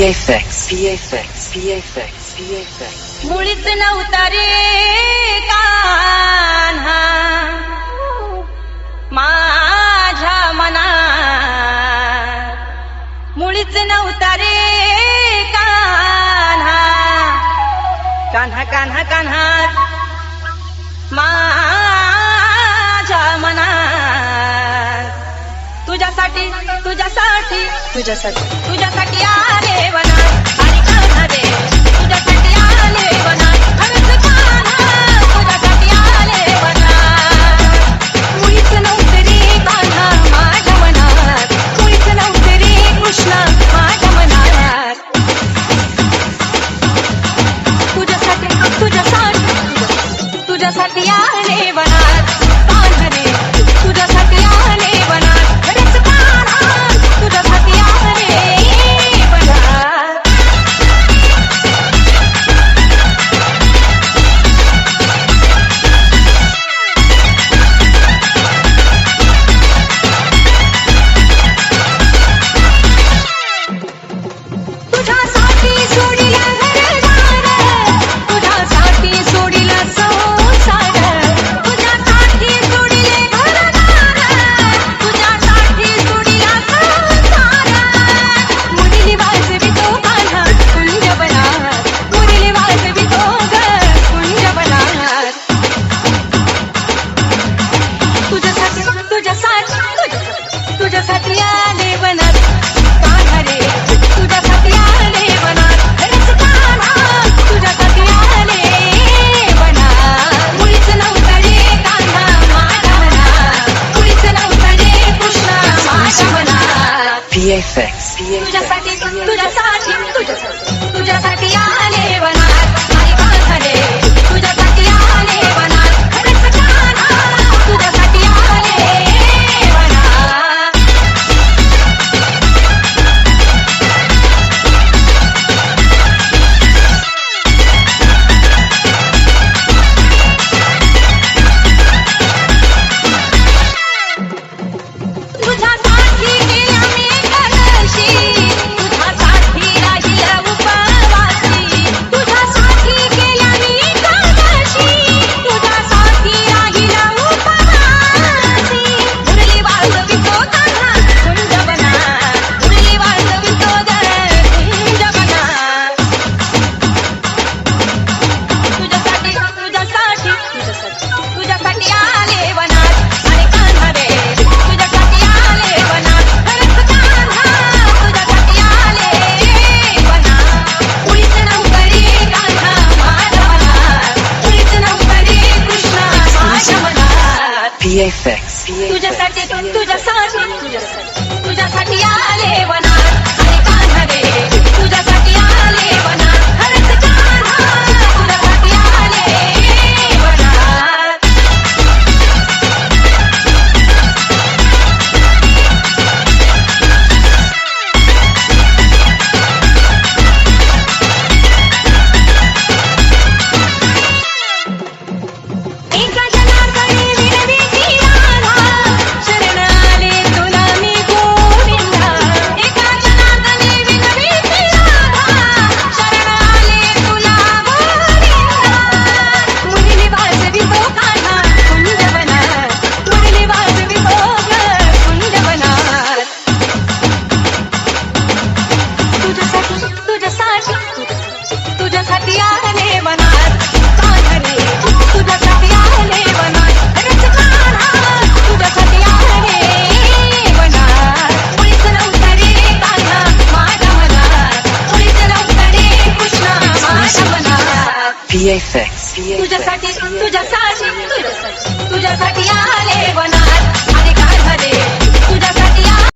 PFX. मुळीच नव्हता रे कान्हा माझ्या मनात, मुळीच नव्हता रे कान्हा, कान्हा कान्हा कान्हा माझ्या मनात. तुझ्यासाठी तुझ्यासाठी तुझ्यासाठी तुझ्यासाठी आले वनात, अरे कान्हा रे तुझ्यासाठी आले वनात, खरंच कान्हा तुझ्यासाठी आले वनात. मुळीच नव्हते रे कान्हा माझ्या मनात, मुळीच नव्हते रे कृष्णा माझ्या मनात. तुझ्यासाठी तुझ्यासाठी तुझ्यासाठी आले वनात, कान्हा रे तुझ्यासाठी आले वनात, खरंच कान्हा तुझ्यासाठी आले वनात. तुझ्यासाठी सोडिला घरदार, तुझ्यासाठी सोडिला संसार, तुझ्यासाठी सोडिले घरदार, तुझ्यासाठी सोडिला संसार. मुरली वाजवितो कान्हा कुंजवनात, मुरली वाजवितो ग कुंजवनात. तुझ्यासाठी तुझ्यासाठी तुझ्यासाठी आले वनात, कान्हा रे तुझ्यासाठी आले वनात, खरंच कान्हा तुझ्यासाठी आले वनात. मुळीच नव्हता रे कान्हा माझ्या मनात, मुळीच नव्हता रे कृष्णा माझ्या मनात. तुझ्यासाठी तुझ्यासाठी तुझ्यासाठी आले वनात, अरे कान्हा रे तुझ्यासाठी आले वनात, खरंच कान्हा तुझ्यासाठी आले वनात. तुझ्यासाठी केल्या मी कलशी, तुझ्यासाठी राहिल्या उपवासी, तुझ्यासाठी केल्या मी कलशी, तुझ्यासाठी राहिल्या उपवासी. मुरली वाजवितो कान्हा कुंजवनात, मुरली वाजवितो ग कुंजवनात. तुझ्यासाठी तुझ्यासाठी तुझ्यासाठी आले वनात, अरे कान्हा रे तुझ्यासाठी आले वनात, खरंच कान्हा तुझ्यासाठी आले वनात. मुळीच नव्हता रे कान्हा माझ्या मनात, मुळीच नव्हता रे कृष्णा माझ्या मनात. तुझ्यासाठी तुझ्यासाठी तुझ्यासाठी आले वनात, अरे कान्हा रे तुझ्यासाठी आले वनात, खरंच कान्हा तुझ्यासाठी आले वनात. एका जनार्दनी विनविती राधा, शरण आले तुला मी गोविंदा. एका जनार्दनी विनविती राधा, शरण आले तुला गोविंदा. मुरली वाजवितो कान्हा कुंजवनात, मुरली वाजवितो ग कुंजवनात. तुझ्यासाठी तुझ्यासाठी तुझ्यासाठी आले वनात, कान्हा रे तुझ्यासाठी आले वनात, खरंच कान्हा तुझ्यासाठी आले वनात. मुळीच नव्हता रे कान्हा माझ्या मनात, मुळीच नव्हता रे कृष्णा माझ्या मनात. तुझ्यासाठी तुझ्यासाठी तुझ्यासाठी आले वनात.